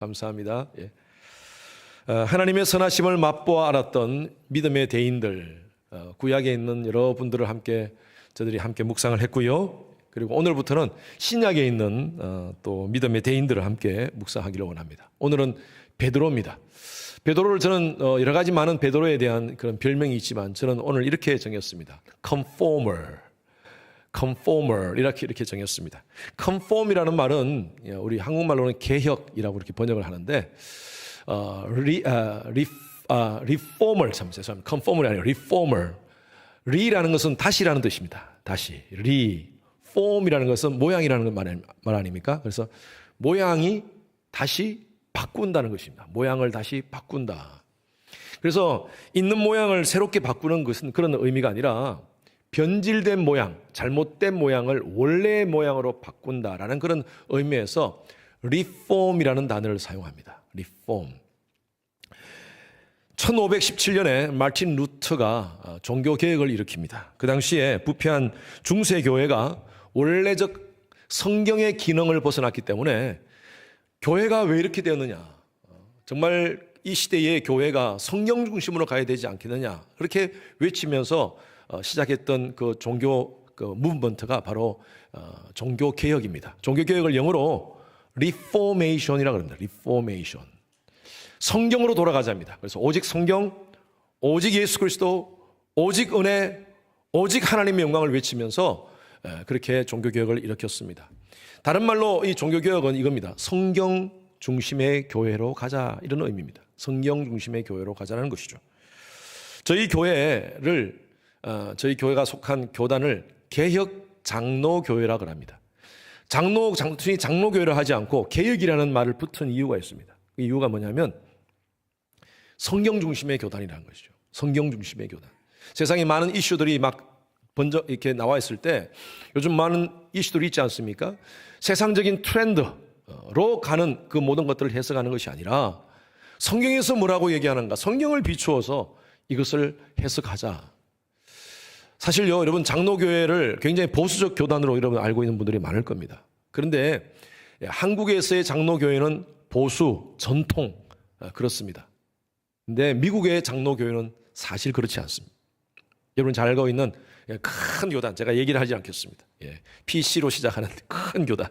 감사합니다. 예. 하나님의 선하심을 맛보아 알았던 믿음의 대인들, 구약에 있는 여러분들을 저희들이 함께 묵상을 했고요. 그리고 오늘부터는 신약에 있는 또 믿음의 대인들을 함께 묵상하기를 원합니다. 오늘은 베드로입니다. 베드로를 저는 여러 가지 많은 베드로에 대한 그런 별명이 있지만 저는 오늘 이렇게 정했습니다. conformer 이렇게 정했습니다. conform이라는 말은 우리 한국말로는 개혁이라고 이렇게 번역을 하는데 reformer 참 죄송합니다. conformer이 아니라 reformer. re라는 것은 다시라는 뜻입니다. 다시 reform이라는 것은 모양이라는 말 아닙니까? 그래서 모양이 다시 바꾼다는 것입니다. 모양을 다시 바꾼다. 그래서 있는 모양을 새롭게 바꾸는 것은 그런 의미가 아니라 변질된 모양, 잘못된 모양을 원래의 모양으로 바꾼다라는 그런 의미에서 reform이라는 단어를 사용합니다. reform. 1517년에 마틴 루터가 종교개혁을 일으킵니다. 그 당시에 부패한 중세교회가 원래적 성경의 기능을 벗어났기 때문에 교회가 왜 이렇게 되었느냐, 정말 이 시대의 교회가 성경 중심으로 가야 되지 않겠느냐, 그렇게 외치면서 시작했던 그 종교 무브먼트가 바로 종교개혁입니다. 종교개혁을 영어로 리포메이션이라고 합니다. 리포메이션. 성경으로 돌아가자입니다. 그래서 오직 성경, 오직 예수 그리스도, 오직 은혜, 오직 하나님의 영광을 외치면서 그렇게 종교개혁을 일으켰습니다. 다른 말로 이 종교개혁은 이겁니다. 성경 중심의 교회로 가자, 이런 의미입니다. 성경 중심의 교회로 가자는 것이죠. 저희 교회가 속한 교단을 개혁 장로교회라고 합니다. 장로교회를 하지 않고 개혁이라는 말을 붙은 이유가 있습니다. 그 이유가 뭐냐면 성경 중심의 교단이라는 것이죠. 성경 중심의 교단. 세상에 많은 이슈들이 막 번져 이렇게 나와 있을 때 요즘 많은 이슈들이 있지 않습니까? 세상적인 트렌드로 가는 그 모든 것들을 해석하는 것이 아니라 성경에서 뭐라고 얘기하는가, 성경을 비추어서 이것을 해석하자. 사실요, 여러분, 장로교회를 굉장히 보수적 교단으로 여러분 알고 있는 분들이 많을 겁니다. 그런데 한국에서의 장로교회는 보수, 전통, 그렇습니다. 근데 미국의 장로교회는 사실 그렇지 않습니다. 여러분 잘 알고 있는 큰 교단, 제가 얘기를 하지 않겠습니다. PC로 시작하는 큰 교단.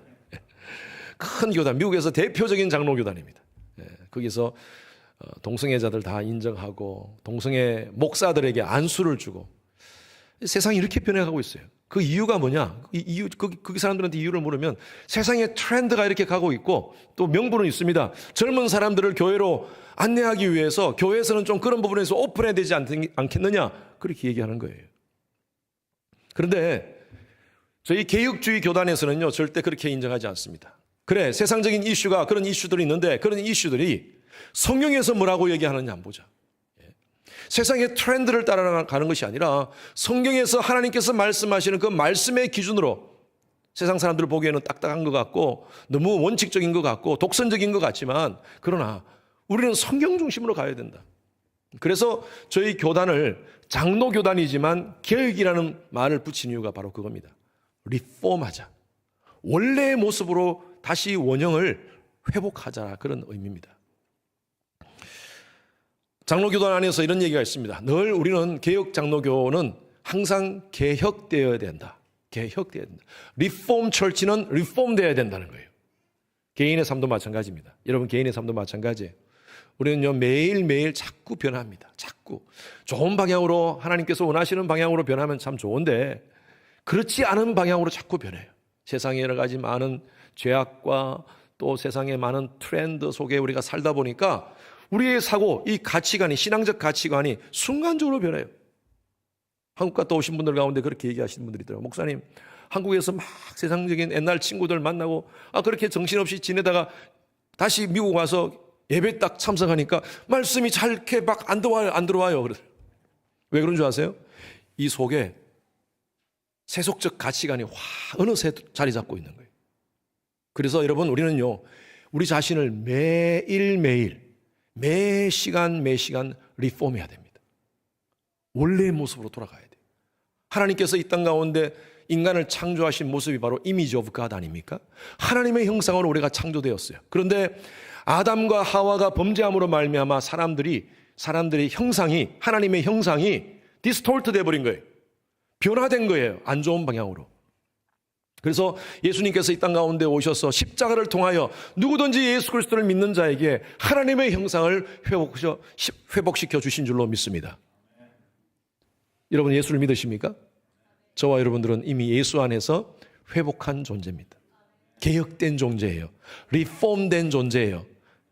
큰 교단, 미국에서 대표적인 장로교단입니다. 거기서 동성애자들 다 인정하고 동성애 목사들에게 안수를 주고 세상이 이렇게 변해가고 있어요. 그 이유가 뭐냐? 그 사람들한테 이유를 물으면 세상의 트렌드가 이렇게 가고 있고 또 명분은 있습니다. 젊은 사람들을 교회로 안내하기 위해서 교회에서는 좀 그런 부분에서 오픈해야 되지 않겠느냐? 그렇게 얘기하는 거예요. 그런데 저희 개혁주의 교단에서는요, 절대 그렇게 인정하지 않습니다. 그래, 세상적인 이슈가 그런 이슈들이 있는데 그런 이슈들이 성경에서 뭐라고 얘기하느냐 한번 보자. 세상의 트렌드를 따라가는 것이 아니라 성경에서 하나님께서 말씀하시는 그 말씀의 기준으로 세상 사람들을 보기에는 딱딱한 것 같고 너무 원칙적인 것 같고 독선적인 것 같지만 그러나 우리는 성경 중심으로 가야 된다. 그래서 저희 교단을 장로교단이지만 개혁이라는 말을 붙인 이유가 바로 그겁니다. 리폼하자. 원래의 모습으로 다시 원형을 회복하자, 그런 의미입니다. 장로교단 안에서 이런 얘기가 있습니다. 늘 우리는 개혁 장로교는 항상 개혁되어야 된다. 개혁되어야 된다. 리폼 철치는 리폼되어야 된다는 거예요. 개인의 삶도 마찬가지입니다. 여러분 개인의 삶도 마찬가지예요. 우리는요 매일매일 자꾸 변합니다. 자꾸 좋은 방향으로 하나님께서 원하시는 방향으로 변하면 참 좋은데 그렇지 않은 방향으로 자꾸 변해요. 세상에 여러 가지 많은 죄악과 또 세상의 많은 트렌드 속에 우리가 살다 보니까 우리의 사고, 이 가치관이, 신앙적 가치관이 순간적으로 변해요. 한국 갔다 오신 분들 가운데 그렇게 얘기하시는 분들이 있더라고요. 목사님, 한국에서 막 세상적인 옛날 친구들 만나고 그렇게 정신없이 지내다가 다시 미국 와서 예배 딱 참석하니까 말씀이 잘 이렇게 막 안 들어와요. 그래서 왜 그런 줄 아세요? 이 속에 세속적 가치관이 어느새 자리 잡고 있는 거예요. 그래서 여러분 우리는요, 우리 자신을 매일매일 매 시간 리폼해야 됩니다. 원래의 모습으로 돌아가야 돼요. 하나님께서 이 땅 가운데 인간을 창조하신 모습이 바로 이미지 오브 갓 아닙니까? 하나님의 형상으로 우리가 창조되었어요. 그런데 아담과 하와가 범죄함으로 말미암아 사람들의 형상이, 하나님의 형상이 디스톨트 돼버린 거예요. 변화된 거예요. 안 좋은 방향으로. 그래서 예수님께서 이 땅 가운데 오셔서 십자가를 통하여 누구든지 예수 그리스도를 믿는 자에게 하나님의 형상을 회복시켜 주신 줄로 믿습니다. 여러분 예수를 믿으십니까? 저와 여러분들은 이미 예수 안에서 회복한 존재입니다. 개혁된 존재예요. 리폼된 존재예요.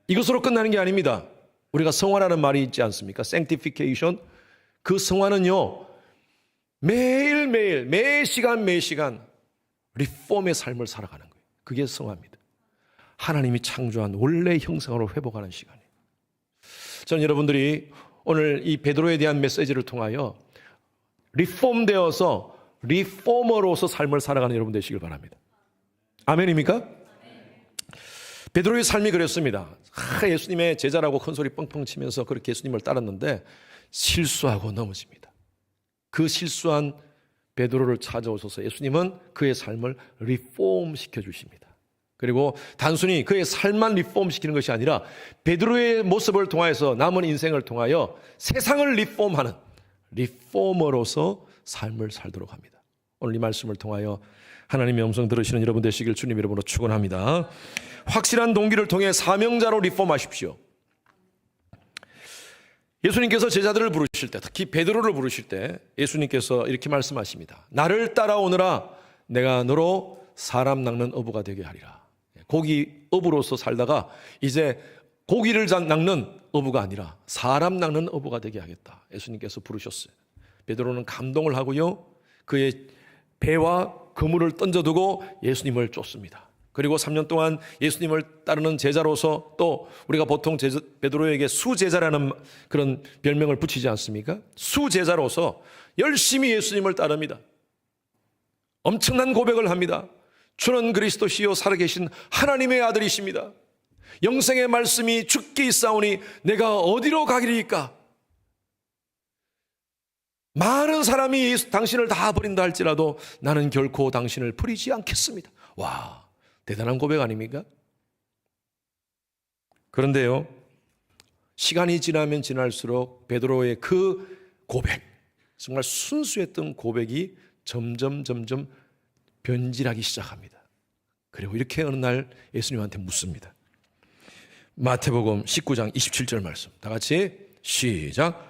이것으로 끝나는 게 아닙니다. 우리가 성화라는 말이 있지 않습니까? sanctification. 그 성화는요, 매일매일, 매 시간 리폼의 삶을 살아가는 거예요. 그게 성화입니다. 하나님이 창조한 원래 형상으로 회복하는 시간이에요. 저는 여러분들이 오늘 이 베드로에 대한 메시지를 통하여 리폼되어서 리포머로서 삶을 살아가는 여러분 되시길 바랍니다. 아멘입니까? 베드로의 삶이 그랬습니다. 예수님의 제자라고 큰 소리 뻥뻥 치면서 그렇게 예수님을 따랐는데 실수하고 넘어집니다. 그 실수한 베드로를 찾아오셔서 예수님은 그의 삶을 리폼 시켜주십니다. 그리고 단순히 그의 삶만 리폼 시키는 것이 아니라 베드로의 모습을 통해서 남은 인생을 통하여 세상을 리폼하는 리포머로서 삶을 살도록 합니다. 오늘 이 말씀을 통하여 하나님의 음성 들으시는 여러분 되시길 주님 이름으로 축원합니다. 확실한 동기를 통해 사명자로 리폼하십시오. 예수님께서 제자들을 부르실 때, 특히 베드로를 부르실 때 예수님께서 이렇게 말씀하십니다. 나를 따라오너라. 내가 너로 사람 낚는 어부가 되게 하리라. 고기 어부로서 살다가 이제 고기를 낚는 어부가 아니라 사람 낚는 어부가 되게 하겠다. 예수님께서 부르셨어요. 베드로는 감동을 하고요, 그의 배와 그물을 던져두고 예수님을 쫓습니다. 그리고 3년 동안 예수님을 따르는 제자로서, 또 우리가 보통 베드로에게 수제자라는 그런 별명을 붙이지 않습니까? 수제자로서 열심히 예수님을 따릅니다. 엄청난 고백을 합니다. 주는 그리스도시요 살아계신 하나님의 아들이십니다. 영생의 말씀이 주께 있사오니 내가 어디로 가리리까? 많은 사람이 당신을 다 버린다 할지라도 나는 결코 당신을 버리지 않겠습니다. 와, 대단한 고백 아닙니까? 그런데요, 시간이 지나면 지날수록 베드로의 그 고백, 정말 순수했던 고백이 점점 변질하기 시작합니다. 그리고 이렇게 어느 날 예수님한테 묻습니다. 마태복음 19장 27절 말씀, 다 같이 시작.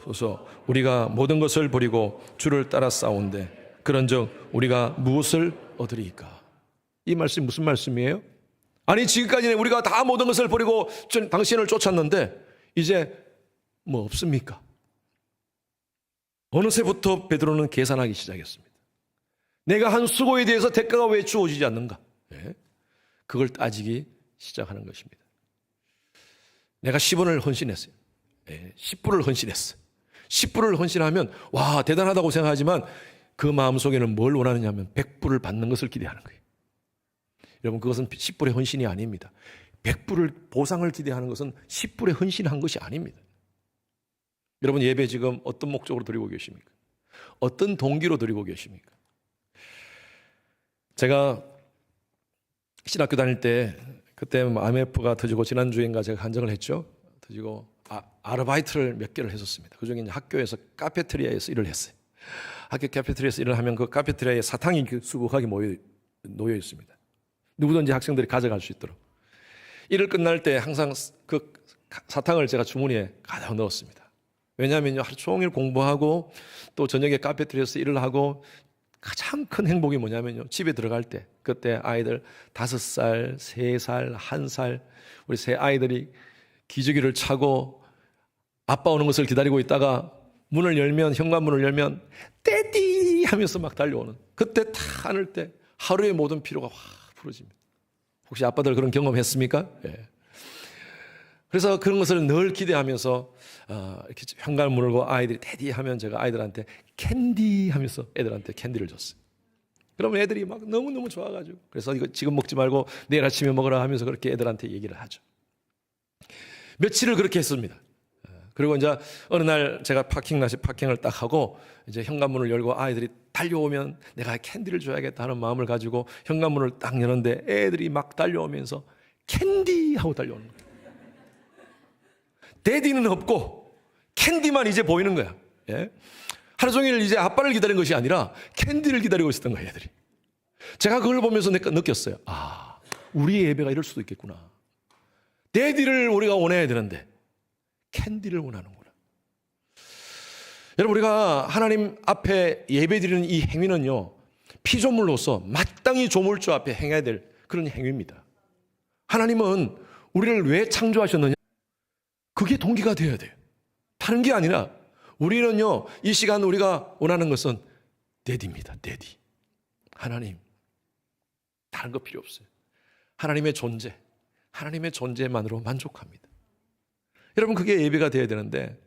소서 우리가 모든 것을 버리고 주를 따라 싸운데 그런즉 우리가 무엇을 얻으리이까? 이 말씀이 무슨 말씀이에요? 아니, 지금까지는 우리가 다 모든 것을 버리고 당신을 쫓았는데 이제 뭐 없습니까? 어느새부터 베드로는 계산하기 시작했습니다. 내가 한 수고에 대해서 대가가 왜 주어지지 않는가? 네. 그걸 따지기 시작하는 것입니다. 내가 10원을 헌신했어요. 네. 10불을 헌신했어요. 10불을 헌신하면 와, 대단하다고 생각하지만 그 마음속에는 뭘 원하느냐면 100불을 받는 것을 기대하는 거예요. 여러분, 그것은 10불의 헌신이 아닙니다. 100불을 보상을 기대하는 것은 10불의 헌신한 것이 아닙니다. 여러분, 예배 지금 어떤 목적으로 드리고 계십니까? 어떤 동기로 드리고 계십니까? 제가 신학교 다닐 때, 그때 IMF가 터지고 지난주인가 제가 간증을 했죠. 터지고 아르바이트를 몇 개를 했었습니다. 그중에 이제 학교에서 카페테리아에서 일을 했어요. 학교 카페테리아에서 일을 하면 그 카페테리아에 사탕이 수북하게 놓여 있습니다. 누구든지 학생들이 가져갈 수 있도록. 일을 끝날 때 항상 그 사탕을 제가 주머니에 가득 넣었습니다. 왜냐하면요, 하루 종일 공부하고 또 저녁에 카페테리아에서 일을 하고 가장 큰 행복이 뭐냐면요, 집에 들어갈 때, 그때 아이들 5살, 3살, 1살 우리 세 아이들이 기저귀를 차고 아빠 오는 것을 기다리고 있다가 문을 열면, 현관문을 열면 떼디 하면서 막 달려오는, 그때 탁 안을 때 하루의 모든 피로가 확 풀어집니다. 혹시 아빠들 그런 경험했습니까? 예. 그래서 그런 것을 늘 기대하면서 이렇게 현관문을 열고 아이들이 떼디 하면 제가 아이들한테 캔디 하면서 애들한테 캔디를 줬어요. 그러면 애들이 막 너무너무 좋아가지고, 그래서 이거 지금 먹지 말고 내일 아침에 먹으라 하면서 그렇게 애들한테 얘기를 하죠. 며칠을 그렇게 했습니다. 그리고 이제 어느 날 제가 파킹을 딱 하고 이제 현관문을 열고 아이들이 달려오면 내가 캔디를 줘야겠다 하는 마음을 가지고 현관문을 딱 여는데 애들이 막 달려오면서 캔디 하고 달려오는 거예요. 데디는 없고 캔디만 이제 보이는 거야. 예? 하루 종일 이제 아빠를 기다린 것이 아니라 캔디를 기다리고 있었던 거예요, 애들이. 제가 그걸 보면서 느꼈어요. 아, 우리의 예배가 이럴 수도 있겠구나. 데디를 우리가 원해야 되는데 캔디를 원하는구나. 여러분, 우리가 하나님 앞에 예배드리는 이 행위는요, 피조물로서 마땅히 조물주 앞에 행해야 될 그런 행위입니다. 하나님은 우리를 왜 창조하셨느냐? 그게 동기가 되어야 돼요. 다른 게 아니라 우리는요, 이 시간 우리가 원하는 것은 데디입니다. 데디. 하나님. 다른 거 필요 없어요. 하나님의 존재, 하나님의 존재만으로 만족합니다. 여러분, 그게 예배가 되어야 되는데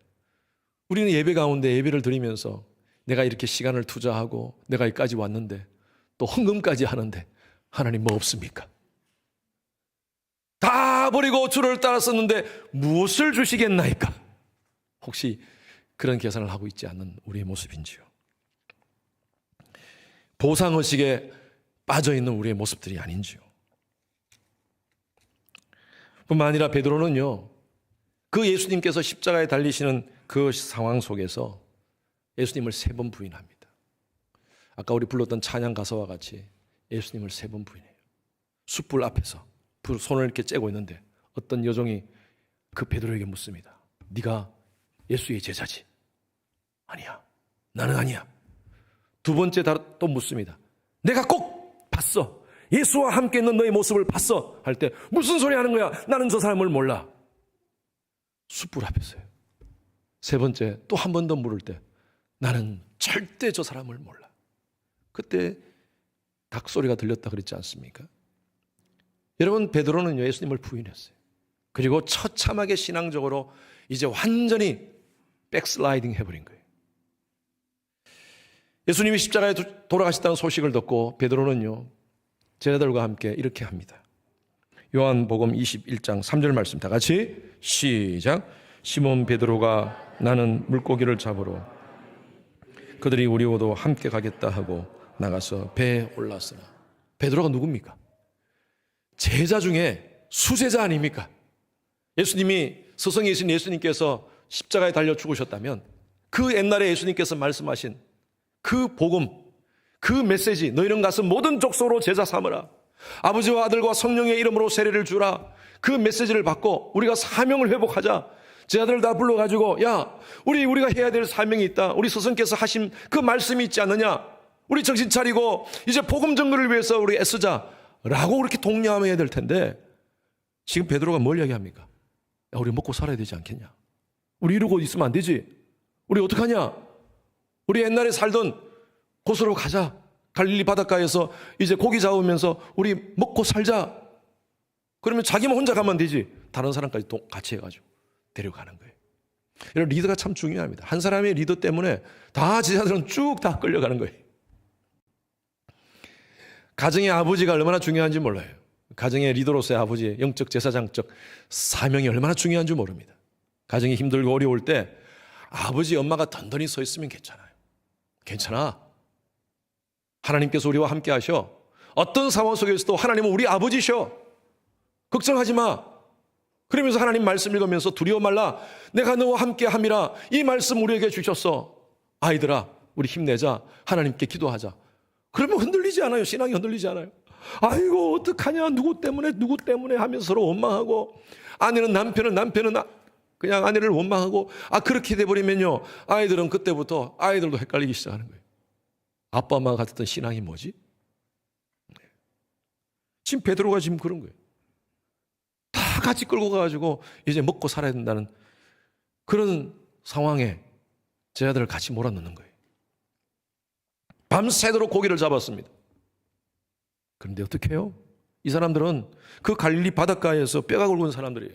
우리는 예배 가운데 예배를 드리면서 내가 이렇게 시간을 투자하고 내가 여기까지 왔는데 또 헌금까지 하는데 하나님 뭐 없습니까? 다 버리고 주를 따랐었는데 무엇을 주시겠나이까? 혹시 그런 계산을 하고 있지 않는 우리의 모습인지요? 보상의식에 빠져있는 우리의 모습들이 아닌지요? 뿐만 아니라 베드로는요, 그 예수님께서 십자가에 달리시는 그 상황 속에서 예수님을 3번 부인합니다. 아까 우리 불렀던 찬양 가사와 같이 예수님을 3번 부인해요. 숯불 앞에서 손을 이렇게 째고 있는데 어떤 여종이 그 베드로에게 묻습니다. 네가 예수의 제자지? 아니야. 나는 아니야. 2번째 또 묻습니다. 내가 꼭 봤어. 예수와 함께 있는 너의 모습을 봤어. 할 때 무슨 소리 하는 거야? 나는 저 사람을 몰라. 숯불 앞에서요. 3번째 또 한 번 더 물을 때 나는 절대 저 사람을 몰라. 그때 닭소리가 들렸다 그랬지 않습니까? 여러분, 베드로는요, 예수님을 부인했어요. 그리고 처참하게 신앙적으로 이제 완전히 백슬라이딩 해버린 거예요. 예수님이 십자가에 돌아가셨다는 소식을 듣고 베드로는요, 제자들과 함께 이렇게 합니다. 요한복음 21장 3절 말씀 다 같이 시작. 시몬 베드로가 나는 물고기를 잡으러 그들이 우리와도 함께 가겠다 하고 나가서 배에 올랐으나. 베드로가 누굽니까? 제자 중에 수제자 아닙니까? 예수님이 스승이신 예수님께서 십자가에 달려 죽으셨다면 그 옛날에 예수님께서 말씀하신 그 복음, 그 메시지, 너희는 가서 모든 족속으로 제자 삼으라. 아버지와 아들과 성령의 이름으로 세례를 주라. 그 메시지를 받고 우리가 사명을 회복하자. 제자들을 다 불러가지고 야, 우리가 해야 될 사명이 있다. 우리 스승께서 하신 그 말씀이 있지 않느냐. 우리 정신 차리고 이제 복음 전거를 위해서 우리 애쓰자 라고 그렇게 독려해야 될 텐데 지금 베드로가 뭘 이야기합니까? 야, 우리 먹고 살아야 되지 않겠냐? 우리 이러고 있으면 안 되지. 우리 어떡하냐? 우리 옛날에 살던 곳으로 가자. 갈릴리 바닷가에서 이제 고기 잡으면서 우리 먹고 살자. 그러면 자기만 혼자 가면 되지. 다른 사람까지 같이 해가지고 데려가는 거예요. 이런 리더가 참 중요합니다. 한 사람의 리더 때문에 다 제자들은 쭉 다 끌려가는 거예요. 가정의 아버지가 얼마나 중요한지 몰라요. 가정의 리더로서의 아버지의 영적 제사장적 사명이 얼마나 중요한지 모릅니다. 가정이 힘들고 어려울 때 아버지 엄마가 던던히 서 있으면 괜찮아요. 괜찮아. 하나님께서 우리와 함께 하셔. 어떤 상황 속에서도 하나님은 우리 아버지셔. 걱정하지 마. 그러면서 하나님 말씀 읽으면서 두려워 말라. 내가 너와 함께 함이라. 이 말씀 우리에게 주셨어. 아이들아, 우리 힘내자. 하나님께 기도하자. 그러면 흔들리지 않아요. 신앙이 흔들리지 않아요. 아이고 어떡하냐. 누구 때문에 하면서 서로 원망하고, 아내는 남편은 그냥 아내를 원망하고, 그렇게 돼버리면요, 아이들은 그때부터 아이들도 헷갈리기 시작하는 거예요. 아빠 엄마가 가졌던 신앙이 뭐지? 지금 베드로가 지금 그런 거예요. 다 같이 끌고 가가지고 이제 먹고 살아야 된다는 그런 상황에 제자들을 같이 몰아넣는 거예요. 밤새도록 고기를 잡았습니다. 그런데 어떻게 해요? 이 사람들은 그 갈릴리 바닷가에서 뼈가 굵은 사람들이에요.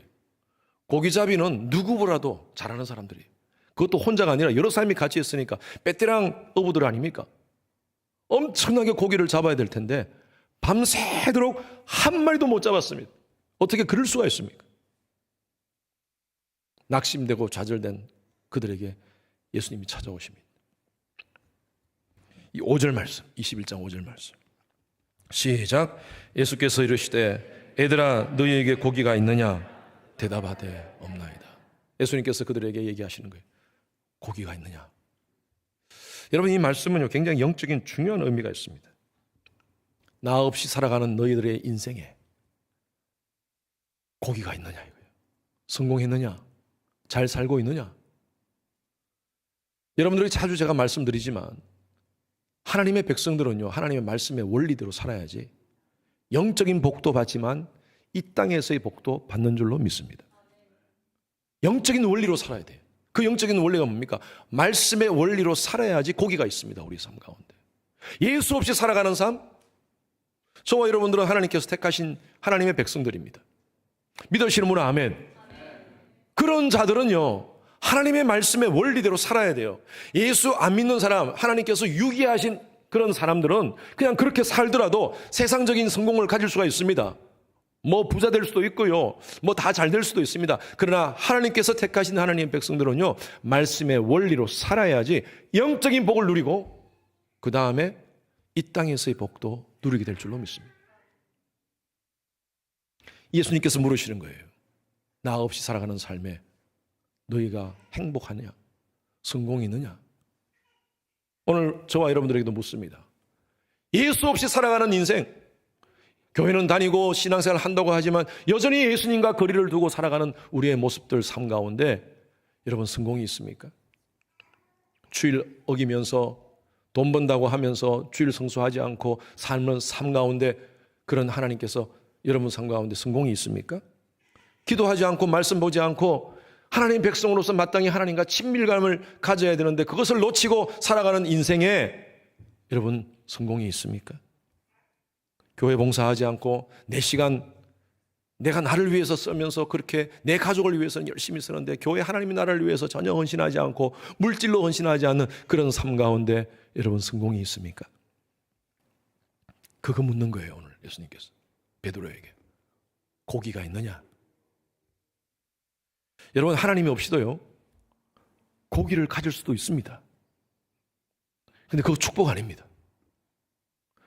고기잡이는 누구보다도 잘하는 사람들이에요. 그것도 혼자가 아니라 여러 사람이 같이 했으니까 베테랑 어부들 아닙니까? 엄청나게 고기를 잡아야 될 텐데 밤새도록 한 마리도 못 잡았습니다. 어떻게 그럴 수가 있습니까? 낙심되고 좌절된 그들에게 예수님이 찾아오십니다. 이 5절 말씀, 21장 5절 말씀. 시작. 예수께서 이르시되 애들아 너희에게 고기가 있느냐? 대답하되 없나이다. 예수님께서 그들에게 얘기하시는 거예요. 고기가 있느냐? 여러분, 이 말씀은요 굉장히 영적인 중요한 의미가 있습니다. 나 없이 살아가는 너희들의 인생에 고기가 있느냐 이거예요. 성공했느냐? 잘 살고 있느냐? 여러분들에게 자주 제가 말씀드리지만 하나님의 백성들은요 하나님의 말씀의 원리대로 살아야지 영적인 복도 받지만 이 땅에서의 복도 받는 줄로 믿습니다. 영적인 원리로 살아야 돼요. 그 영적인 원리가 뭡니까? 말씀의 원리로 살아야지 고기가 있습니다. 우리 삶 가운데. 예수 없이 살아가는 삶, 저와 여러분들은 하나님께서 택하신 하나님의 백성들입니다. 믿으시는 분은 아멘. 그런 자들은요 하나님의 말씀의 원리대로 살아야 돼요. 예수 안 믿는 사람, 하나님께서 유기하신 그런 사람들은 그냥 그렇게 살더라도 세상적인 성공을 가질 수가 있습니다. 뭐 부자 될 수도 있고요, 뭐 다 잘 될 수도 있습니다. 그러나 하나님께서 택하신 하나님의 백성들은요 말씀의 원리로 살아야지 영적인 복을 누리고 그 다음에 이 땅에서의 복도 누리게 될 줄로 믿습니다. 예수님께서 물으시는 거예요. 나 없이 살아가는 삶에 너희가 행복하냐? 성공이 있느냐? 오늘 저와 여러분들에게도 묻습니다. 예수 없이 살아가는 인생, 교회는 다니고 신앙생활 한다고 하지만 여전히 예수님과 거리를 두고 살아가는 우리의 모습들 삶 가운데 여러분 성공이 있습니까? 주일 어기면서 돈 번다고 하면서 주일 성수하지 않고 삶은 삶 가운데 그런 하나님께서 여러분 삶 가운데 성공이 있습니까? 기도하지 않고 말씀 보지 않고 하나님 백성으로서 마땅히 하나님과 친밀감을 가져야 되는데 그것을 놓치고 살아가는 인생에 여러분 성공이 있습니까? 교회 봉사하지 않고 내 시간 내가 나를 위해서 쓰면서 그렇게 내 가족을 위해서는 열심히 쓰는데 교회 하나님의 나라를 위해서 전혀 헌신하지 않고 물질로 헌신하지 않는 그런 삶 가운데 여러분 성공이 있습니까? 그거 묻는 거예요. 오늘 예수님께서 베드로에게. 고기가 있느냐? 여러분 하나님이 없이도요 고기를 가질 수도 있습니다. 근데 그거 축복 아닙니다.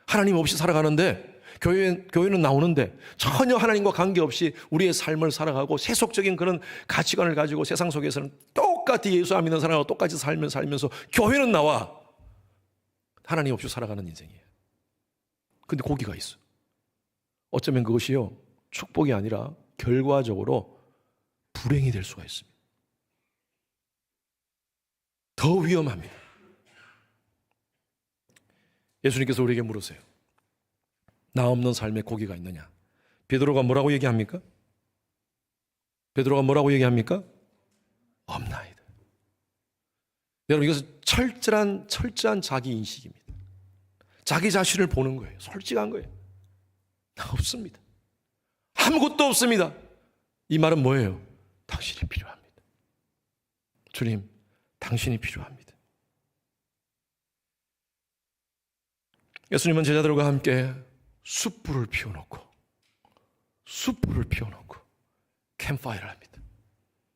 하나님 없이 살아가는데 교회는 나오는데 전혀 하나님과 관계없이 우리의 삶을 살아가고 세속적인 그런 가치관을 가지고 세상 속에서는 똑같이 예수 안 믿는 사람하고 똑같이 살면서 교회는 나와 하나님 없이 살아가는 인생이에요. 근데 고기가 있어. 어쩌면 그것이요 축복이 아니라 결과적으로 불행이 될 수가 있습니다. 더 위험합니다. 예수님께서 우리에게 물으세요. 나 없는 삶에 고기가 있느냐? 베드로가 뭐라고 얘기합니까? 베드로가 뭐라고 얘기합니까? 없나이다. 여러분 이것은 철저한 자기 인식입니다. 자기 자신을 보는 거예요. 솔직한 거예요. 나 없습니다. 아무것도 없습니다. 이 말은 뭐예요? 당신이 필요합니다. 주님, 당신이 필요합니다. 예수님은 제자들과 함께 숯불을 피워놓고 캠파이어를 합니다.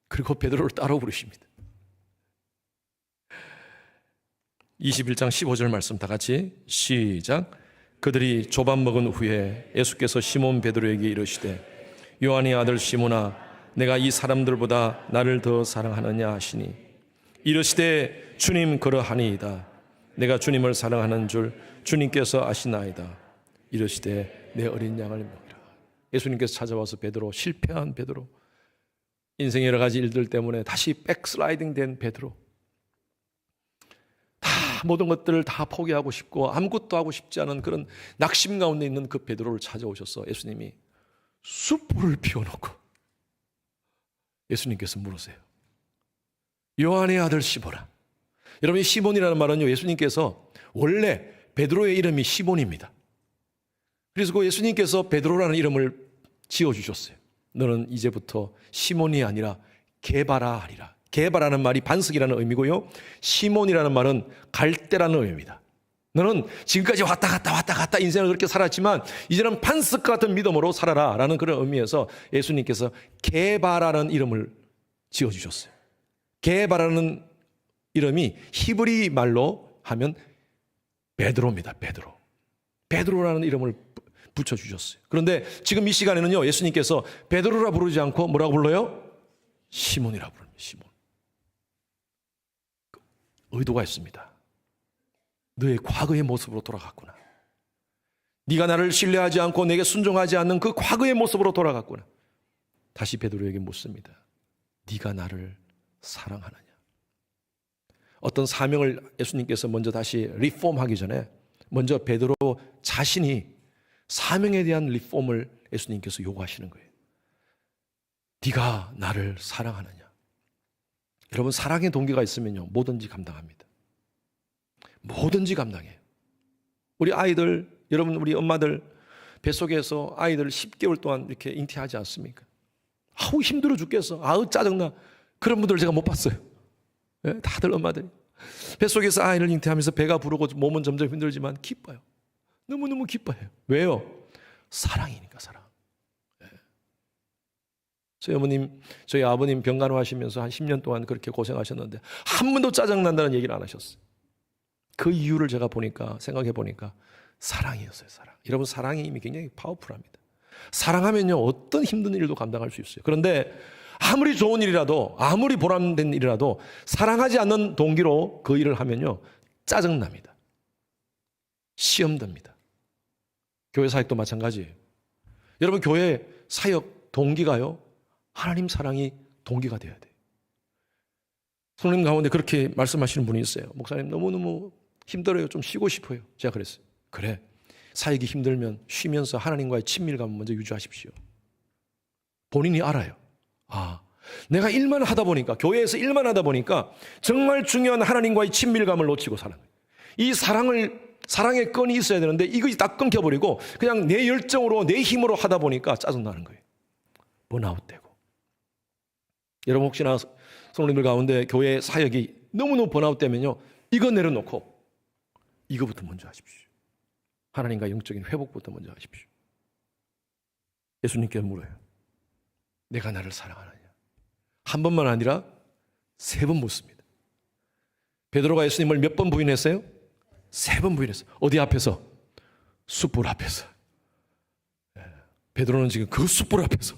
그리고 베드로를 따로 부르십니다. 21장 15절 말씀 다 같이 시작. 그들이 조밥 먹은 후에 예수께서 시몬 베드로에게 이르시되 요한의 아들 시몬아 내가 이 사람들보다 나를 더 사랑하느냐 하시니 이르시되 주님 그러하니이다. 내가 주님을 사랑하는 줄 주님께서 아시나이다. 이르시되 내 어린 양을 먹이라. 예수님께서 찾아와서 베드로, 실패한 베드로, 인생의 여러 가지 일들 때문에 다시 백슬라이딩 된 베드로, 다 모든 것들을 다 포기하고 싶고 아무것도 하고 싶지 않은 그런 낙심 가운데 있는 그 베드로를 찾아오셔서 예수님이 숯불을 피워놓고 예수님께서 물으세요. 요한의 아들 시몬아. 여러분 이 시몬이라는 말은요 예수님께서 원래 베드로의 이름이 시몬입니다. 그래서 그 예수님께서 베드로라는 이름을 지어주셨어요. 너는 이제부터 시몬이 아니라 게바라 하리라. 게바라는 말이 반석이라는 의미고요. 시몬이라는 말은 갈대라는 의미입니다. 너는 지금까지 왔다 갔다 인생을 그렇게 살았지만 이제는 반석 같은 믿음으로 살아라 라는 그런 의미에서 예수님께서 게바라는 이름을 지어주셨어요. 게바라는 이름이 히브리 말로 하면 베드로입니다. 베드로. 베드로라는 이름을 붙여주셨어요. 그런데 지금 이 시간에는요, 예수님께서 베드로라 부르지 않고 뭐라고 불러요? 시몬이라 부릅니다. 시몬. 의도가 있습니다. 너의 과거의 모습으로 돌아갔구나. 네가 나를 신뢰하지 않고 내게 순종하지 않는 그 과거의 모습으로 돌아갔구나. 다시 베드로에게 묻습니다. 네가 나를 사랑하느냐? 어떤 사명을 예수님께서 먼저 다시 리폼하기 전에 먼저 베드로 자신이 사명에 대한 리폼을 예수님께서 요구하시는 거예요. 네가 나를 사랑하느냐? 여러분, 사랑의 동기가 있으면요, 뭐든지 감당합니다. 뭐든지 감당해요. 우리 아이들, 여러분 우리 엄마들 뱃속에서 아이들 10개월 동안 이렇게 잉태하지 않습니까? 아우 힘들어 죽겠어. 아우 짜증나. 그런 분들 제가 못 봤어요. 네? 다들 엄마들이 뱃속에서 아이를 잉태하면서 배가 부르고 몸은 점점 힘들지만 기뻐요. 너무너무 기뻐해요. 왜요? 사랑이니까. 사랑. 네. 저희 어머님, 저희 아버님 병간호하시면서 한 10년 동안 그렇게 고생하셨는데 한 번도 짜증난다는 얘기를 안 하셨어요. 그 이유를 제가 보니까, 생각해 보니까 사랑이었어요. 사랑. 여러분, 사랑의 힘이 굉장히 파워풀합니다. 사랑하면요, 어떤 힘든 일도 감당할 수 있어요. 그런데 아무리 좋은 일이라도, 아무리 보람된 일이라도 사랑하지 않는 동기로 그 일을 하면요, 짜증납니다. 시험됩니다. 교회 사역도 마찬가지예요. 여러분, 교회 사역 동기가요, 하나님 사랑이 동기가 되어야 돼요. 성님 가운데 그렇게 말씀하시는 분이 있어요. 목사님, 너무너무 힘들어요. 좀 쉬고 싶어요. 제가 그랬어요. 그래, 사역이 힘들면 쉬면서 하나님과의 친밀감을 먼저 유지하십시오. 본인이 알아요. 아, 내가 일만 하다 보니까, 교회에서 일만 하다 보니까 정말 중요한 하나님과의 친밀감을 놓치고 사는 거예요. 이 사랑의 끈이 있어야 되는데 이것이 다 끊겨버리고 그냥 내 열정으로, 내 힘으로 하다 보니까 짜증나는 거예요. 번아웃되고. 여러분, 혹시나 성도님들 가운데 교회 사역이 너무너무 번아웃되면요, 이거 내려놓고 이거부터 먼저 하십시오. 하나님과 영적인 회복부터 먼저 하십시오. 예수님께 물어요. 내가 나를 사랑하느냐? 한 번만 아니라 3번 묻습니다. 베드로가 예수님을 몇 번 부인했어요? 3번 부인했어요. 어디 앞에서? 숯불 앞에서. 베드로는 지금 그 숯불 앞에서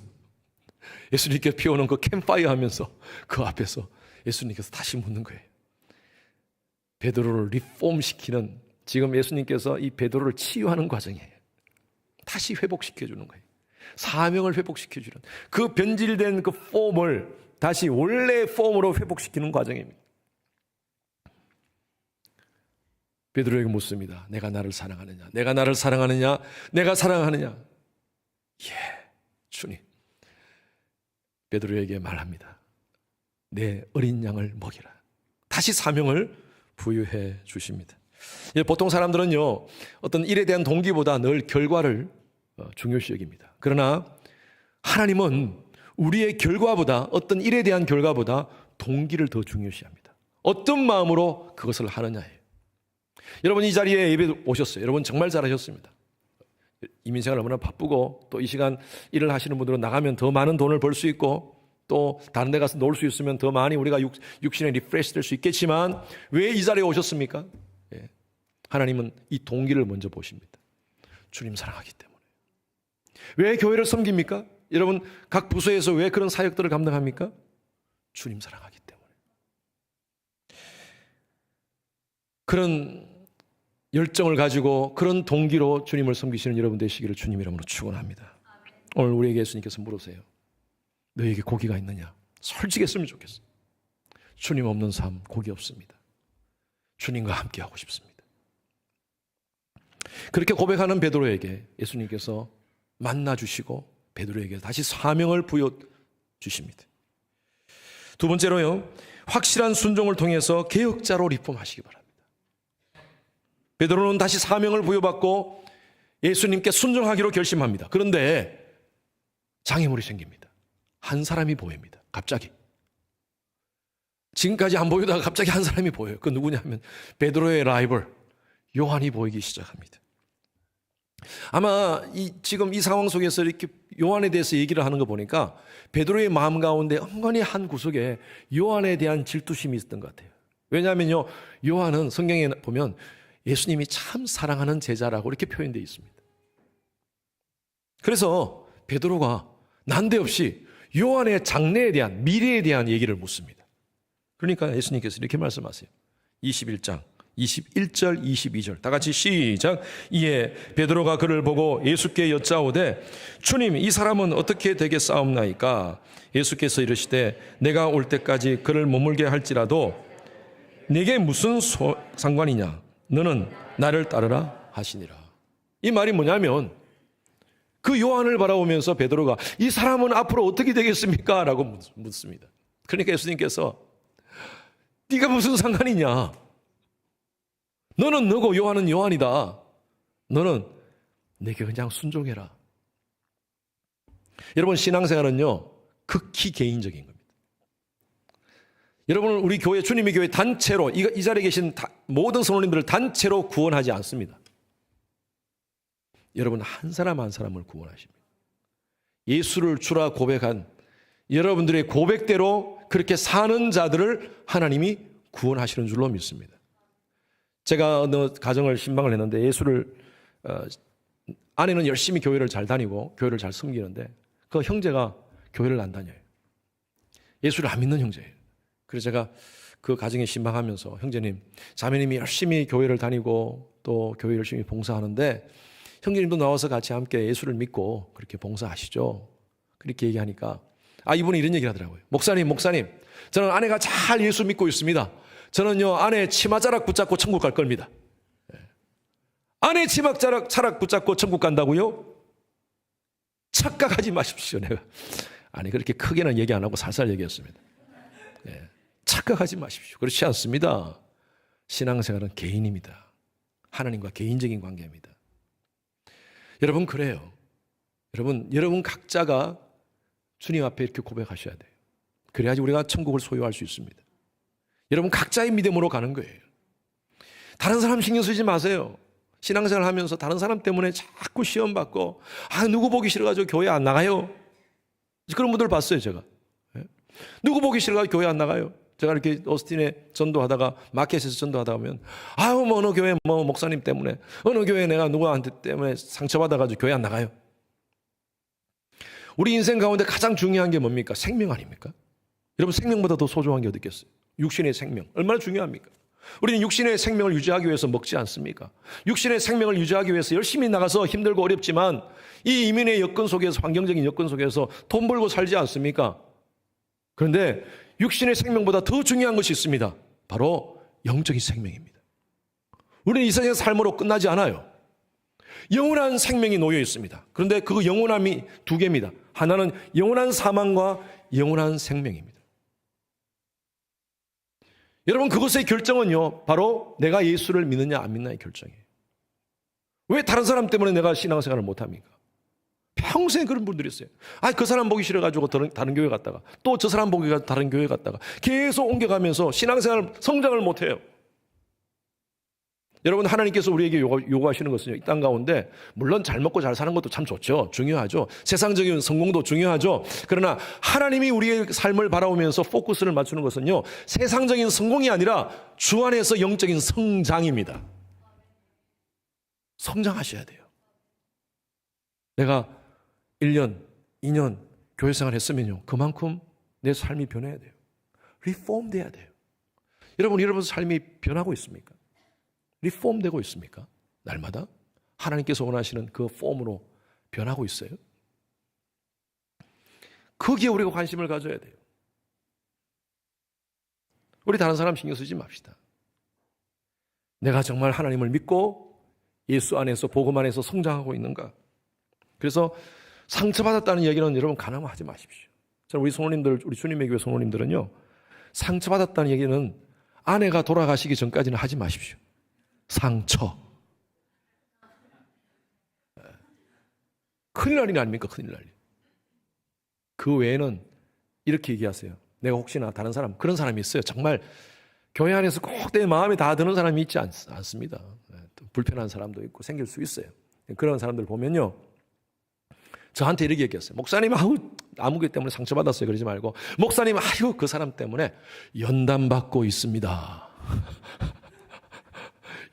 예수님께 피워놓은 그 캠파이어 하면서 그 앞에서 예수님께서 다시 묻는 거예요. 베드로를 리폼시키는, 지금 예수님께서 이 베드로를 치유하는 과정이에요. 다시 회복시켜주는 거예요. 사명을 회복시켜주는, 그 변질된 그 폼을 다시 원래의 폼으로 회복시키는 과정입니다. 베드로에게 묻습니다. 내가 나를 사랑하느냐? 내가 나를 사랑하느냐? 내가 사랑하느냐? 예, 주님. 베드로에게 말합니다. 내 어린 양을 먹이라. 다시 사명을 부여해 주십니다. 보통 사람들은요, 어떤 일에 대한 동기보다 늘 결과를 중요시 여깁니다. 그러나 하나님은 우리의 결과보다, 어떤 일에 대한 결과보다 동기를 더 중요시합니다. 어떤 마음으로 그것을 하느냐예요. 여러분, 이 자리에 예배 오셨어요. 여러분 정말 잘하셨습니다. 이민생활 얼마나 바쁘고, 또 이 시간 일을 하시는 분들은 나가면 더 많은 돈을 벌 수 있고, 또 다른 데 가서 놀 수 있으면 더 많이 우리가 육신에 리프레시 될 수 있겠지만 왜 이 자리에 오셨습니까? 예. 하나님은 이 동기를 먼저 보십니다. 주님 사랑하기 때문에. 왜 교회를 섬깁니까? 여러분, 각 부서에서 왜 그런 사역들을 감당합니까? 주님 사랑하기 때문에. 그런 열정을 가지고 그런 동기로 주님을 섬기시는 여러분 되시기를 주님 이름으로 축원합니다. 오늘 우리에게 예수님께서 물으세요. 너에게 고기가 있느냐? 솔직했으면 좋겠어. 주님 없는 삶 고기 없습니다. 주님과 함께 하고 싶습니다. 그렇게 고백하는 베드로에게 예수님께서 만나 주시고 베드로에게 다시 사명을 부여 주십니다. 두 번째로요, 확실한 순종을 통해서 개혁자로 리폼하시기 바랍니다. 베드로는 다시 사명을 부여받고 예수님께 순종하기로 결심합니다. 그런데 장애물이 생깁니다. 한 사람이 보입니다. 갑자기. 지금까지 안 보이다가 갑자기 한 사람이 보여요. 그 누구냐 하면 베드로의 라이벌 요한이 보이기 시작합니다. 아마 지금 이 상황 속에서 이렇게 요한에 대해서 얘기를 하는 거 보니까 베드로의 마음 가운데 은근히 한 구석에 요한에 대한 질투심이 있었던 것 같아요. 왜냐하면요, 요한은 성경에 보면 예수님이 참 사랑하는 제자라고 이렇게 표현되어 있습니다. 그래서 베드로가 난데없이 요한의 장래에 대한, 미래에 대한 얘기를 묻습니다. 그러니까 예수님께서 이렇게 말씀하세요. 21장 21절 22절 다 같이 시작. 이에 베드로가 그를 보고 예수께 여짜오되 주님, 이 사람은 어떻게 되겠사옵나이까? 예수께서 이르시되 내가 올 때까지 그를 머물게 할지라도 네게 무슨 상관이냐? 너는 나를 따르라 하시니라. 이 말이 뭐냐면 그 요한을 바라보면서 베드로가 이 사람은 앞으로 어떻게 되겠습니까? 라고 묻습니다. 그러니까 예수님께서 네가 무슨 상관이냐? 너는 너고 요한은 요한이다. 너는 내게 그냥 순종해라. 여러분, 신앙생활은요 극히 개인적인 겁니다. 여러분, 우리 교회, 주님의 교회 단체로 이 자리에 계신 모든 성도님들을 단체로 구원하지 않습니다. 여러분, 한 사람 한 사람을 구원하십니다. 예수를 주라 고백한 여러분들의 고백대로 그렇게 사는 자들을 하나님이 구원하시는 줄로 믿습니다. 제가 어느 가정을 신방을 했는데 예수를 아내는 열심히 교회를 잘 다니고 교회를 잘 섬기는데 그 형제가 교회를 안 다녀요. 예수를 안 믿는 형제예요. 그래서 제가 그 가정에 신방하면서 형제님, 자매님이 열심히 교회를 다니고 또 교회 열심히 봉사하는데 형제님도 나와서 같이 함께 예수를 믿고 그렇게 봉사하시죠. 그렇게 얘기하니까 이분이 이런 얘기를 하더라고요. 목사님, 저는 아내가 잘 예수 믿고 있습니다. 저는요, 아내 치마자락 붙잡고 천국 갈 겁니다. 아내 치마자락 붙잡고 천국 간다고요? 착각하지 마십시오. 내가 그렇게 크게는 얘기 안 하고 살살 얘기했습니다. 착각하지 마십시오. 그렇지 않습니다. 신앙생활은 개인입니다. 하나님과 개인적인 관계입니다. 여러분, 그래요. 여러분 각자가 주님 앞에 이렇게 고백하셔야 돼요. 그래야지 우리가 천국을 소유할 수 있습니다. 여러분 각자의 믿음으로 가는 거예요. 다른 사람 신경 쓰지 마세요. 신앙생활 하면서 다른 사람 때문에 자꾸 시험 받고 누구 보기 싫어가지고 교회 안 나가요. 그런 분들 봤어요, 제가. 누구 보기 싫어가지고 교회 안 나가요. 제가 이렇게 오스틴에 전도하다가 마켓에서 전도하다 보면 뭐 어느 교회 목사님 때문에, 어느 교회 내가 누구한테 때문에 상처받아가지고 교회 안 나가요. 우리 인생 가운데 가장 중요한 게 뭡니까? 생명 아닙니까? 여러분, 생명보다 더 소중한 게 어디 있겠어요? 육신의 생명 얼마나 중요합니까? 우리는 육신의 생명을 유지하기 위해서 먹지 않습니까? 육신의 생명을 유지하기 위해서 열심히 나가서 힘들고 어렵지만 이 이민의 여건 속에서, 환경적인 여건 속에서 돈 벌고 살지 않습니까? 그런데 육신의 생명보다 더 중요한 것이 있습니다. 바로 영적인 생명입니다. 우리는 이 세상의 삶으로 끝나지 않아요. 영원한 생명이 놓여 있습니다. 그런데 그 영원함이 두 개입니다. 하나는 영원한 사망과 영원한 생명입니다. 여러분, 그것의 결정은요, 바로 내가 예수를 믿느냐 안 믿느냐의 결정이에요. 왜 다른 사람 때문에 내가 신앙생활을 못합니까? 평생 그런 분들이 있어요. 그 사람 보기 싫어가지고 다른 교회 갔다가 또 저 사람 보기 가지고 다른 교회 갔다가 계속 옮겨가면서 신앙생활 성장을 못해요. 여러분, 하나님께서 우리에게 요구하시는 것은요, 이 땅 가운데 물론 잘 먹고 잘 사는 것도 참 좋죠. 중요하죠. 세상적인 성공도 중요하죠. 그러나 하나님이 우리의 삶을 바라보면서 포커스를 맞추는 것은요, 세상적인 성공이 아니라 주 안에서 영적인 성장입니다. 성장하셔야 돼요. 내가 1년, 2년 교회 생활 했으면요, 그만큼 내 삶이 변해야 돼요. 리폼 돼야 돼요. 여러분 삶이 변하고 있습니까? 리폼 되고 있습니까? 날마다 하나님께서 원하시는 그 폼으로 변하고 있어요. 거기에 우리가 관심을 가져야 돼요. 우리 다른 사람 신경 쓰지 맙시다. 내가 정말 하나님을 믿고 예수 안에서, 복음 안에서 성장하고 있는가? 그래서 상처받았다는 얘기는 여러분 가능하면 하지 마십시오. 우리 성도님들, 우리 주님의 교회 성도님들은요, 상처받았다는 얘기는 아내가 돌아가시기 전까지는 하지 마십시오. 상처. 큰일 날 일 아닙니까? 큰일 날 일. 그 외에는 이렇게 얘기하세요. 내가 혹시나 다른 사람, 그런 사람이 있어요. 정말 교회 안에서 꼭 내 마음에 다 드는 사람이 있지 않습니다. 또 불편한 사람도 있고 생길 수 있어요. 그런 사람들 보면요, 저한테 이렇게 얘기했어요. 목사님, 아무개 때문에 상처받았어요. 그러지 말고, 목사님, 그 사람 때문에 연단받고 있습니다.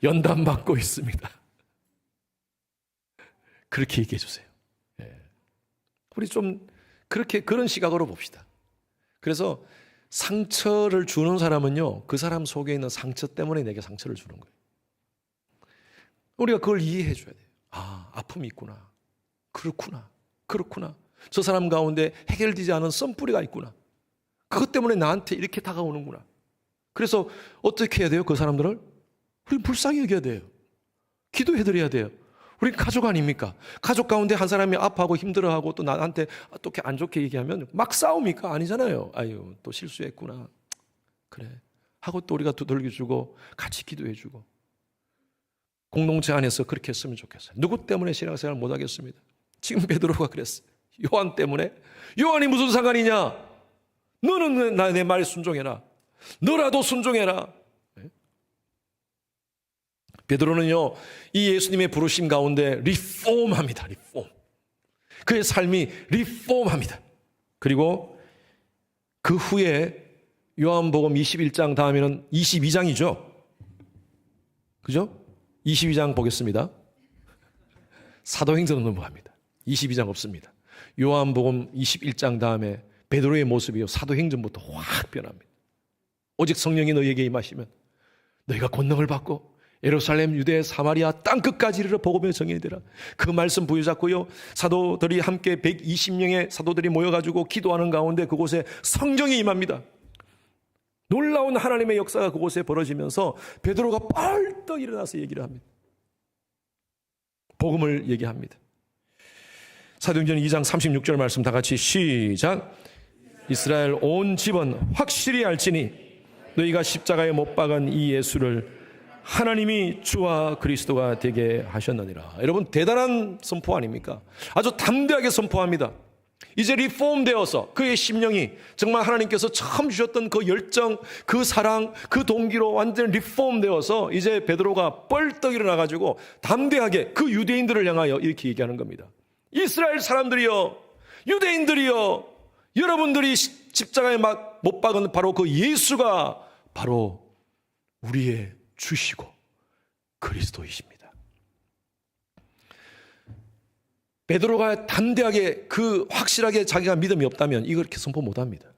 연단받고 있습니다. 그렇게 얘기해 주세요. 우리 좀 그런 시각으로 봅시다. 그래서 상처를 주는 사람은요, 그 사람 속에 있는 상처 때문에 내게 상처를 주는 거예요. 우리가 그걸 이해해 줘야 돼요. 아픔이 있구나. 그렇구나. 저 사람 가운데 해결되지 않은 썬뿌리가 있구나. 그것 때문에 나한테 이렇게 다가오는구나. 그래서 어떻게 해야 돼요? 그 사람들을? 우리는 불쌍히 여겨야 돼요. 기도해 드려야 돼요. 우린 가족 아닙니까? 가족 가운데 한 사람이 아파하고 힘들어하고 또 나한테 어떻게 안 좋게 얘기하면 막 싸웁니까? 아니잖아요. 또 실수했구나. 그래. 하고 또 우리가 두들겨주고 같이 기도해주고. 공동체 안에서 그렇게 했으면 좋겠어요. 누구 때문에 신앙생활 못하겠습니다. 지금 베드로가 그랬어요. 요한 때문에. 요한이 무슨 상관이냐? 너는 내 말 순종해라. 너라도 순종해라. 베드로는요, 이 예수님의 부르심 가운데 리폼합니다. 리폼. 그의 삶이 리폼합니다. 그리고 그 후에 요한복음 21장 다음에는 22장이죠. 그죠? 22장 보겠습니다. 사도행전은 넘어갑니다. 22장 없습니다. 요한복음 21장 다음에 베드로의 모습이요, 사도행전부터 확 변합니다. 오직 성령이 너희에게 임하시면 너희가 권능을 받고 예루살렘, 유대, 사마리아 땅끝까지 이르러 복음의 증인이 되라. 그 말씀 부여잡고요, 사도들이 함께 120명의 사도들이 모여가지고 기도하는 가운데 그곳에 성령이 임합니다. 놀라운 하나님의 역사가 그곳에 벌어지면서 베드로가 벌떡 일어나서 얘기를 합니다. 복음을 얘기합니다. 사도행전 2장 36절 말씀 다 같이 시작. 이스라엘 온 집은 확실히 알지니 너희가 십자가에 못 박은 이 예수를 하나님이 주와 그리스도가 되게 하셨느니라. 여러분, 대단한 선포 아닙니까? 아주 담대하게 선포합니다. 이제 리폼되어서 그의 심령이 정말 하나님께서 처음 주셨던 그 열정, 그 사랑, 그 동기로 완전 리폼되어서 이제 베드로가 뻘떡 일어나가지고 담대하게 그 유대인들을 향하여 이렇게 얘기하는 겁니다. 이스라엘 사람들이여, 유대인들이여, 여러분들이 십자가에 못 박은 바로 그 예수가 바로 우리의 주시고 그리스도이십니다. 베드로가 담대하게 확실하게 자기가 믿음이 없다면 이걸 이렇게 선포 못합니다.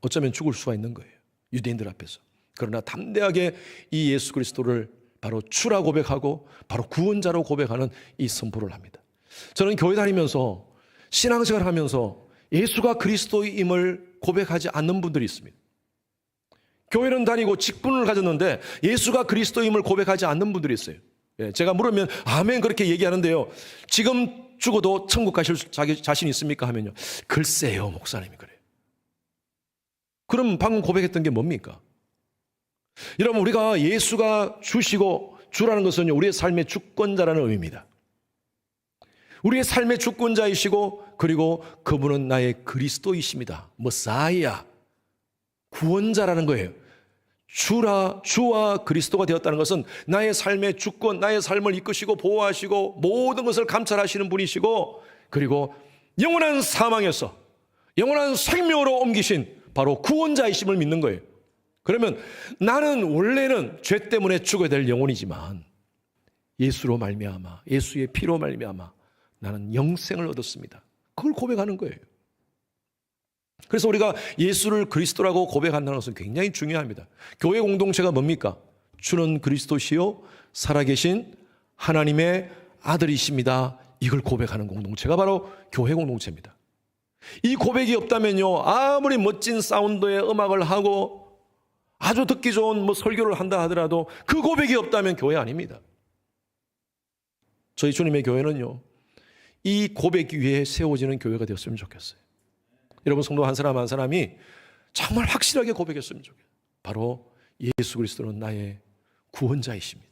어쩌면 죽을 수가 있는 거예요. 유대인들 앞에서. 그러나 담대하게 이 예수 그리스도를 바로 주라 고백하고 바로 구원자로 고백하는 이 선포를 합니다. 저는 교회 다니면서 신앙생활 하면서 예수가 그리스도임을 고백하지 않는 분들이 있습니다. 교회는 다니고 직분을 가졌는데 예수가 그리스도임을 고백하지 않는 분들이 있어요. 제가 물으면 아멘 그렇게 얘기하는데요, 지금 죽어도 천국 가실 자신 있습니까? 하면요, 글쎄요 목사님이 그래요. 그럼 방금 고백했던 게 뭡니까? 여러분, 우리가 예수가 주시고 주라는 것은요, 우리의 삶의 주권자라는 의미입니다. 우리의 삶의 주권자이시고 그리고 그분은 나의 그리스도이십니다. 머사이아, 구원자라는 거예요. 주와 그리스도가 되었다는 것은 나의 삶의 주권, 나의 삶을 이끄시고 보호하시고 모든 것을 감찰하시는 분이시고 그리고 영원한 사망에서 영원한 생명으로 옮기신 바로 구원자이심을 믿는 거예요. 그러면 나는 원래는 죄 때문에 죽어야 될 영혼이지만 예수로 말미암아, 예수의 피로 말미암아 나는 영생을 얻었습니다. 그걸 고백하는 거예요. 그래서 우리가 예수를 그리스도라고 고백한다는 것은 굉장히 중요합니다. 교회 공동체가 뭡니까? 주는 그리스도시요 살아계신 하나님의 아들이십니다. 이걸 고백하는 공동체가 바로 교회 공동체입니다. 이 고백이 없다면요, 아무리 멋진 사운드의 음악을 하고 아주 듣기 좋은 설교를 한다 하더라도 그 고백이 없다면 교회 아닙니다. 저희 주님의 교회는요, 이 고백 위에 세워지는 교회가 되었으면 좋겠어요. 여러분, 성도 한 사람 한 사람이 정말 확실하게 고백했으면 좋겠어요. 바로 예수 그리스도는 나의 구원자이십니다.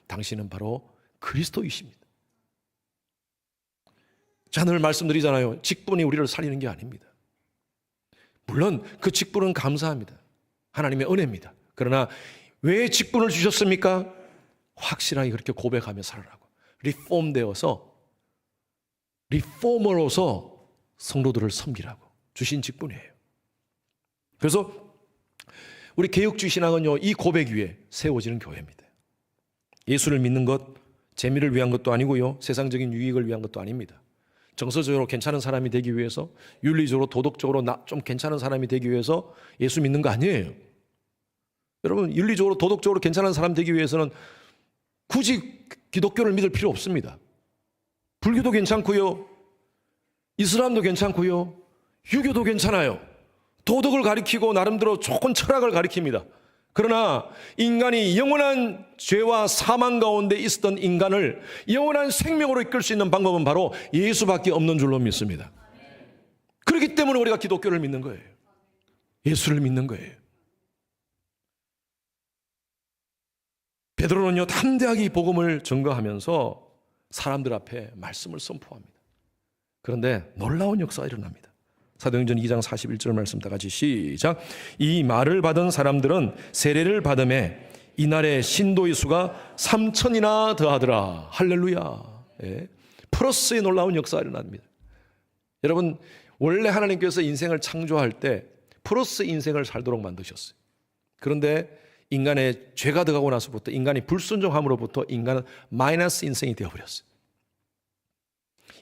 당신은 바로 그리스도이십니다. 자, 늘 말씀드리잖아요. 직분이 우리를 살리는 게 아닙니다. 물론 그 직분은 감사합니다. 하나님의 은혜입니다. 그러나 왜 직분을 주셨습니까? 확실하게 그렇게 고백하며 살아라고. 리폼되어서 리포머로서 성도들을 섬기라고 주신 직분이에요. 그래서 우리 개혁주의 신앙은요, 이 고백 위에 세워지는 교회입니다. 예수를 믿는 것 재미를 위한 것도 아니고요, 세상적인 유익을 위한 것도 아닙니다. 정서적으로 괜찮은 사람이 되기 위해서, 윤리적으로 도덕적으로 좀 괜찮은 사람이 되기 위해서 예수 믿는 거 아니에요. 여러분, 윤리적으로 도덕적으로 괜찮은 사람 되기 위해서는 굳이 기독교를 믿을 필요 없습니다. 불교도 괜찮고요, 이슬람도 괜찮고요, 유교도 괜찮아요. 도덕을 가리키고 나름대로 좋은 철학을 가리킵니다. 그러나 인간이 영원한 죄와 사망 가운데 있었던 인간을 영원한 생명으로 이끌 수 있는 방법은 바로 예수밖에 없는 줄로 믿습니다. 그렇기 때문에 우리가 기독교를 믿는 거예요. 예수를 믿는 거예요. 베드로는요, 담대하게 이 복음을 증거하면서 사람들 앞에 말씀을 선포합니다. 그런데 놀라운 역사가 일어납니다. 사도행전 2장 41절 말씀 다 같이 시작. 이 말을 받은 사람들은 세례를 받음에 이날의 신도의 수가 3,000이나 더하더라. 할렐루야. 예. 플러스의 놀라운 역사가 일어납니다. 여러분, 원래 하나님께서 인생을 창조할 때 플러스 인생을 살도록 만드셨어요. 그런데 인간의 죄가 들어가고 나서부터, 인간이 불순종함으로부터 인간은 마이너스 인생이 되어버렸어요.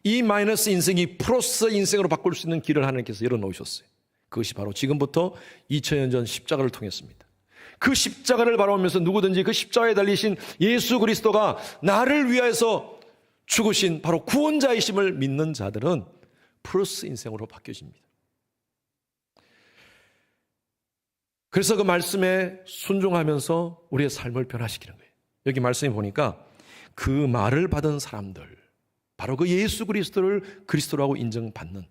이 마이너스 인생이 플러스 인생으로 바꿀 수 있는 길을 하나님께서 열어놓으셨어요. 그것이 바로 지금부터 2000년 전 십자가를 통했습니다. 그 십자가를 바라보면서 누구든지 그 십자가에 달리신 예수 그리스도가 나를 위하여서 죽으신 바로 구원자이심을 믿는 자들은 플러스 인생으로 바뀌어집니다. 그래서 그 말씀에 순종하면서 우리의 삶을 변화시키는 거예요. 여기 말씀에 보니까 그 말을 받은 사람들, 바로 그 예수 그리스도를 그리스도라고 인정받는,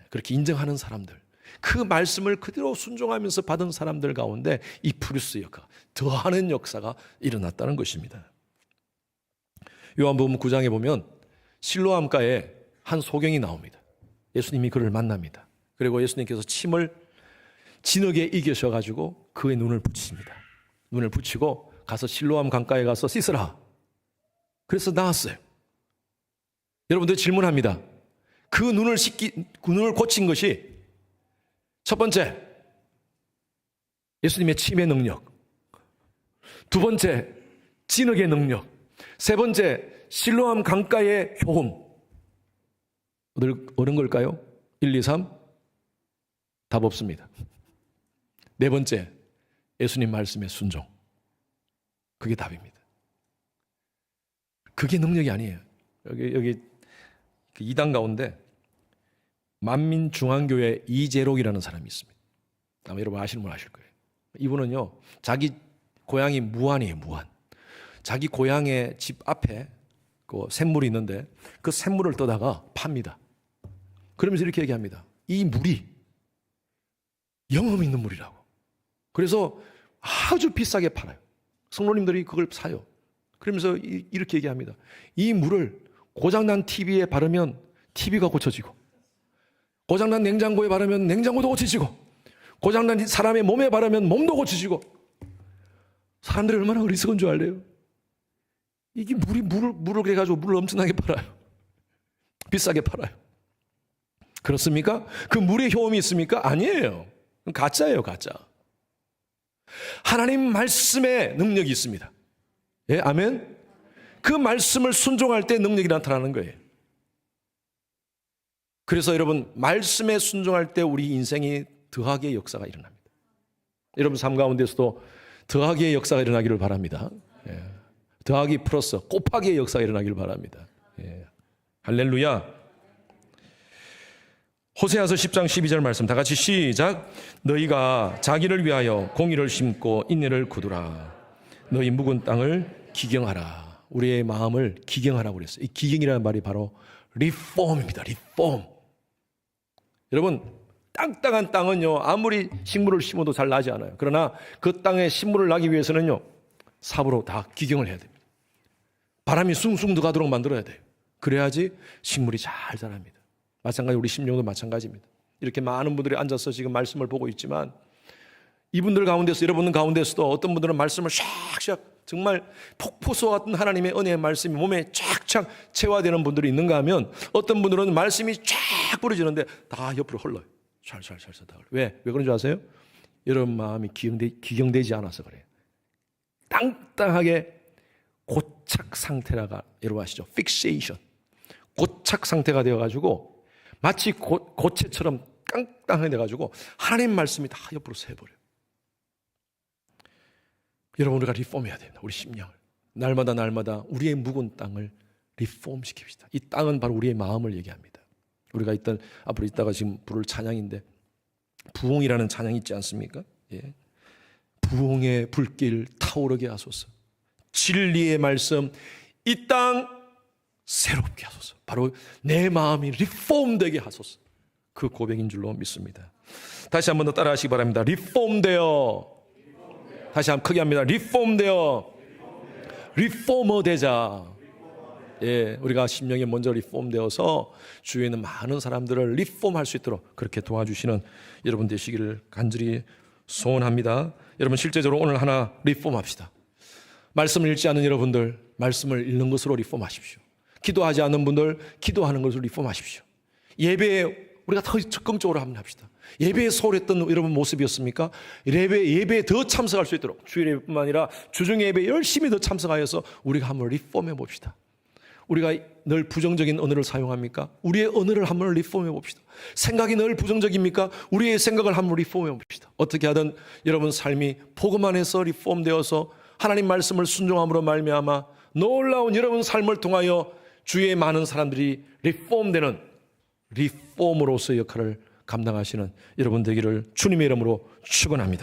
그렇게 인정하는 사람들, 그 말씀을 그대로 순종하면서 받은 사람들 가운데 이 플러스 역사, 더하는 역사가 일어났다는 것입니다. 요한복음 9장에 보면 실로암가에 한 소경이 나옵니다. 예수님이 그를 만납니다. 그리고 예수님께서 침을 진흙에 이겨셔가지고 그의 눈을 붙이십니다. 눈을 붙이고 가서 실로암 강가에 가서 씻으라. 그래서 나았어요. 여러분들 질문합니다. 그 눈을 고친 것이 첫 번째, 예수님의 침의 능력. 두 번째, 진흙의 능력. 세 번째, 실로암 강가의 효험. 어느 걸까요? 1, 2, 3? 답 없습니다. 네 번째, 예수님 말씀의 순종. 그게 답입니다. 그게 능력이 아니에요. 여기 그 이단 가운데 만민중앙교회 이재록이라는 사람이 있습니다. 아마 여러분 아시는 분 아실 거예요. 이분은요, 자기 고향이 무안이에요. 무안. 자기 고향의 집 앞에 그 샘물이 있는데 그 샘물을 떠다가 팝니다. 그러면서 이렇게 얘기합니다. 이 물이 영험 있는 물이라고. 그래서 아주 비싸게 팔아요. 성도님들이 그걸 사요. 그러면서 이렇게 얘기합니다. 이 물을 고장난 TV에 바르면 TV가 고쳐지고, 고장난 냉장고에 바르면 냉장고도 고쳐지고, 고장난 사람의 몸에 바르면 몸도 고쳐지고. 사람들이 얼마나 어리석은 줄 알래요? 이게 물을 그래가지고 물을 엄청나게 팔아요. 비싸게 팔아요. 그렇습니까? 그 물의 효험이 있습니까? 아니에요. 가짜예요, 가짜. 하나님 말씀에 능력이 있습니다. 예, 아멘? 그 말씀을 순종할 때 능력이 나타나는 거예요. 그래서 여러분, 말씀에 순종할 때 우리 인생이 더하기의 역사가 일어납니다. 여러분 삶 가운데서도 더하기의 역사가 일어나기를 바랍니다. 예. 더하기 플러스 곱하기의 역사가 일어나기를 바랍니다. 예. 할렐루야. 호세아서 10장 12절 말씀 다 같이 시작. 너희가 자기를 위하여 공의를 심고 인내를 거두라. 너희 묵은 땅을 기경하라. 우리의 마음을 기경하라고 그랬어요. 이 기경이라는 말이 바로 리폼입니다. 리폼. 여러분, 땅땅한 땅은요, 아무리 식물을 심어도 잘 나지 않아요. 그러나 그 땅에 식물을 나기 위해서는요, 삽으로 다 기경을 해야 됩니다. 바람이 숭숭 들어가도록 만들어야 돼요. 그래야지 식물이 잘 자랍니다. 마찬가지 우리 심령도 마찬가지입니다. 이렇게 많은 분들이 앉아서 지금 말씀을 보고 있지만 이분들 가운데서, 여러분 가운데서도 어떤 분들은 말씀을 샥샥 정말 폭포수와 같은 하나님의 은혜의 말씀이 몸에 쫙쫙 체화되는 분들이 있는가 하면 어떤 분들은 말씀이 쫙 부러지는데 다 옆으로 흘러요. 살살살살 다 흘러요. 왜 그런 줄 아세요? 여러분 마음이 기경되지 않아서 그래요. 땅땅하게 고착 상태라가 여러분 아시죠? 픽세이션. 고착 상태가 되어가지고 마치 고체처럼 땅땅하게 돼가지고 하나님 말씀이 다 옆으로 새버려요. 여러분 우리가 리폼해야 됩니다. 우리 심령을 날마다 우리의 묵은 땅을 리폼시킵시다. 이 땅은 바로 우리의 마음을 얘기합니다. 우리가 앞으로 있다가 지금 부를 찬양인데 부흥이라는 찬양이 있지 않습니까? 예. 부흥의 불길 타오르게 하소서. 진리의 말씀 이 땅 새롭게 하소서. 바로 내 마음이 리폼되게 하소서. 그 고백인 줄로 믿습니다. 다시 한번 더 따라하시기 바랍니다. 리폼되어. 다시 한번 크게 합니다. 리폼되어. 리포머 되자. 예, 우리가 심령에 먼저 리폼되어서 주위에 있는 많은 사람들을 리폼할 수 있도록 그렇게 도와주시는 여러분 되시기를 간절히 소원합니다. 여러분 실제적으로 오늘 하나 리폼합시다. 말씀을 읽지 않는 여러분들 말씀을 읽는 것으로 리폼하십시오. 기도하지 않는 분들 기도하는 것으로 리폼하십시오. 예배에 우리가 더 적극적으로 한번 합시다. 예배에 소홀했던 여러분 모습이었습니까? 예배에 더 참석할 수 있도록 주일 예배뿐만 아니라 주중 예배에 열심히 더 참석하여서 우리가 한번 리폼해 봅시다. 우리가 늘 부정적인 언어를 사용합니까? 우리의 언어를 한번 리폼해 봅시다. 생각이 늘 부정적입니까? 우리의 생각을 한번 리폼해 봅시다. 어떻게 하든 여러분 삶이 복음 안에서 리폼되어서 하나님 말씀을 순종함으로 말미암아 놀라운 여러분 삶을 통하여 주위의 많은 사람들이 리폼되는 리폼으로서의 역할을 감당하시는 여러분 되기를 주님의 이름으로 축원합니다.